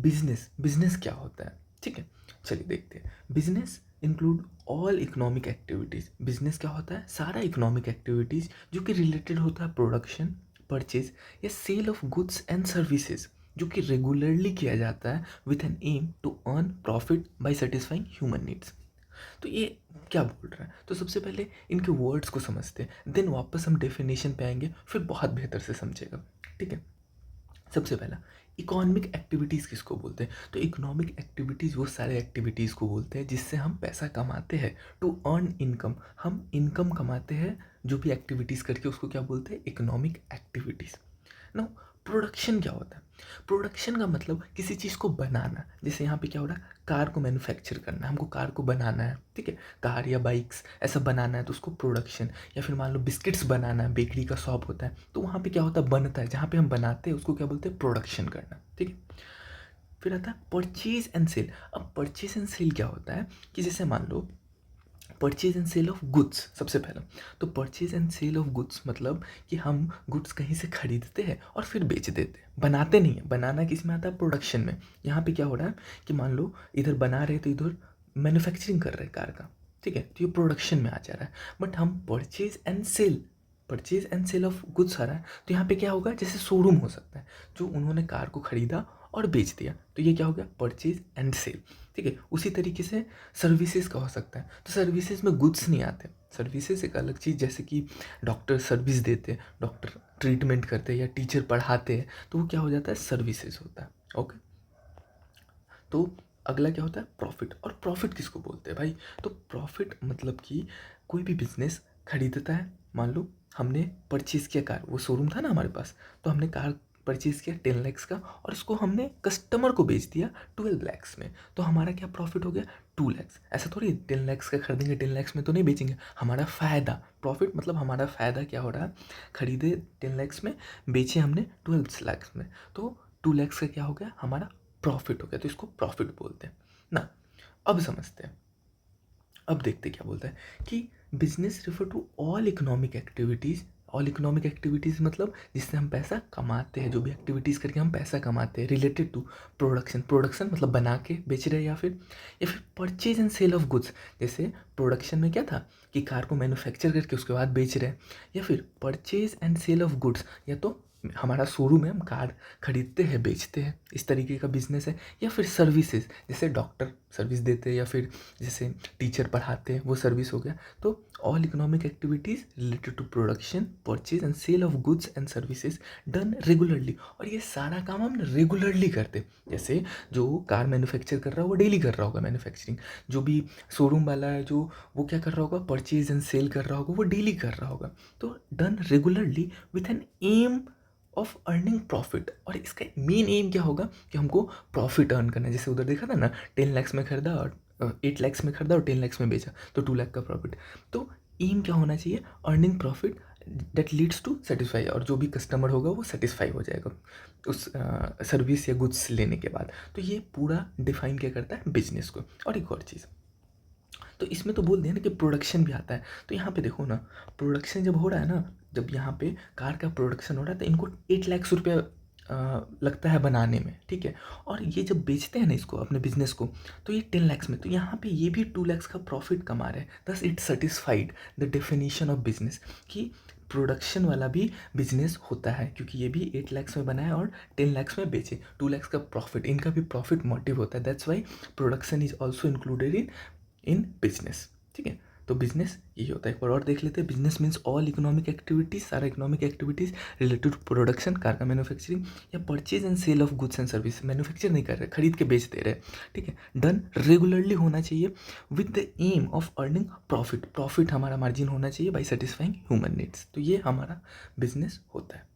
Business business क्या होता है, ठीक है। चलिए देखते हैं। Business include all economic activities. Business क्या होता है, सारा इकोनॉमिक एक्टिविटीज़ जो कि रिलेटेड होता है प्रोडक्शन, परचेज या sale of goods and services, जो कि रेगुलरली किया जाता है with an aim to earn profit by satisfying human needs. तो ये क्या बोल रहा है, तो सबसे पहले इनके वर्ड्स को समझते हैं, देन वापस हम डेफिनेशन पे आएंगे, फिर बहुत बेहतर से समझेगा, ठीक है। सबसे पहला, इकोनॉमिक एक्टिविटीज़ किसको बोलते हैं, तो इकोनॉमिक एक्टिविटीज़ वो सारे एक्टिविटीज़ को बोलते हैं जिससे हम पैसा कमाते हैं, टू अर्न इनकम, हम इनकम कमाते हैं जो भी एक्टिविटीज़ करके, उसको क्या बोलते हैं, इकोनॉमिक एक्टिविटीज़। ना, प्रोडक्शन क्या होता है, प्रोडक्शन का मतलब किसी चीज़ को बनाना, जैसे यहाँ पे क्या हो रहा है, कार को मैन्युफैक्चर करना है, हमको कार को बनाना है, ठीक है, कार या बाइक्स ऐसा बनाना है तो उसको प्रोडक्शन। या फिर मान लो बिस्किट्स बनाना है, बेकरी का शॉप होता है तो वहाँ पे क्या होता है, बनता है, जहाँ पे हम बनाते हैं उसको क्या बोलते हैं, प्रोडक्शन करना, ठीक है। फिर आता है परचेज एंड सेल। अब परचेज एंड सेल क्या होता है कि जैसे मान लो purchase and sale of goods, सबसे पहला तो purchase and sale of goods मतलब कि हम गुड्स कहीं से खरीदते हैं और फिर बेच देते हैं, बनाते नहीं है। बनाना किस में आता है, प्रोडक्शन में। यहाँ पे क्या हो रहा है कि मान लो इधर बना रहे तो इधर मैन्युफैक्चरिंग कर रहे हैं कार का, ठीक है, तो ये प्रोडक्शन में आ जा रहा है। बट हम purchase and sale of goods आ रहा है तो यहाँ पे क्या होगा, जैसे शोरूम हो सकता है, जो उन्होंने कार को खरीदा और बेच दिया, तो ये क्या हो गया, परचेज एंड सेल, ठीक है। उसी तरीके से सर्विसेज का हो सकता है, तो सर्विसेज में गुड्स नहीं आते, सर्विसेज एक अलग चीज़, जैसे कि डॉक्टर सर्विस देते हैं, डॉक्टर ट्रीटमेंट करते हैं या टीचर पढ़ाते हैं, तो वो क्या हो जाता है, सर्विसेज होता है, ओके। तो अगला क्या होता है, प्रॉफिट। और प्रॉफिट किसको बोलते हैं भाई, तो प्रॉफिट मतलब कि कोई भी बिजनेस खरीदता है, मान लो हमने परचेज़ किया कार, वो शोरूम था ना हमारे पास, तो हमने कार परचेज़ किया 10 लाख का और इसको हमने कस्टमर को बेच दिया 12 लाख में, तो हमारा क्या प्रॉफिट हो गया, 2 लाख। ऐसा थोड़ी 10 लाख का खरीदेंगे 10 लाख में तो नहीं बेचेंगे, हमारा फ़ायदा, प्रॉफिट मतलब हमारा फ़ायदा क्या हो रहा है, खरीदे 10 लाख में, बेचे हमने 12 लाख में, तो 2 लाख का क्या हो गया, हमारा प्रॉफिट हो गया, तो इसको प्रॉफिट बोलते हैं ना। अब समझते हैं, अब देखते क्या बोलता है कि business refer to all economic activities. All economic activities मतलब जिससे हम पैसा कमाते हैं, जो भी एक्टिविटीज़ करके हम पैसा कमाते हैं, रिलेटेड टू प्रोडक्शन। प्रोडक्शन मतलब बना के बेच रहे हैं, या फिर purchase and sale of goods, जैसे प्रोडक्शन में क्या था कि कार को मैन्युफैक्चर करके उसके बाद बेच रहे हैं, या फिर purchase and sale of goods, या तो हमारा शोरूम है, हम कार खरीदते हैं बेचते हैं, इस तरीके का बिजनेस है। या फिर सर्विसेज, जैसे डॉक्टर सर्विस देते हैं, या फिर जैसे टीचर पढ़ाते हैं, वो सर्विस हो गया। तो all economic activities related to production, purchase and sale of goods and services done regularly. और ये सारा काम हम रेगुलरली करते हैं, जैसे जो कार मैन्युफैक्चर कर रहा है वो डेली कर रहा होगा मैन्युफैक्चरिंग, जो भी शोरूम वाला है जो वो क्या कर रहा होगा, परचेज एंड सेल कर रहा होगा, वो डेली कर रहा होगा। तो done regularly with an aim of earning profit. और इसका मेन एम क्या होगा कि हमको प्रॉफिट अर्न करना है, जैसे उधर देखा था ना, 10 लाख में खरीदा और 8 लाख में खरीदा और 10 लाख में बेचा, तो 2 लाख का प्रॉफिट। तो एम क्या होना चाहिए, earning profit that leads to satisfy, और जो भी कस्टमर होगा वो सेटिस्फाई हो जाएगा उस सर्विस या गुड्स लेने के बाद। तो ये पूरा डिफाइन क्या करता है, बिजनेस को। और एक और चीज़, तो इसमें तो बोल दिया ना कि प्रोडक्शन भी आता है, तो यहाँ पे देखो ना, प्रोडक्शन जब हो रहा है ना, जब यहाँ पे कार का प्रोडक्शन हो रहा है तो इनको 8 लाख रुपया लगता है बनाने में, ठीक है। और ये जब बेचते हैं ना इसको, अपने बिजनेस को, तो ये 10 लाख में, तो यहाँ पे ये भी 2 लाख का प्रॉफिट कमा रहे हैं। Thus it satisfied the definition of business कि प्रोडक्शन वाला भी बिजनेस होता है, क्योंकि ये भी 8 लाख में बनाए और 10 लाख में बेचे, 2 लाख का प्रॉफिट, इनका भी प्रॉफिट मोटिव होता है। That's why production is also included in business, ठीक है। तो बिजनेस यही होता है। एक बार और देख लेते हैं, business means all economic activities, सारा economic activities related to production, car का मैन्युफैक्चरिंग या purchase and sale of goods and service, manufacture नहीं कर रहे, खरीद के बेच दे रहे, ठीक है। डन रेगुलरली होना चाहिए with the aim of earning profit, profit हमारा मार्जिन होना चाहिए बाई सेटिस्फाइंग ह्यूमन नीड्स। तो ये हमारा बिजनेस होता है।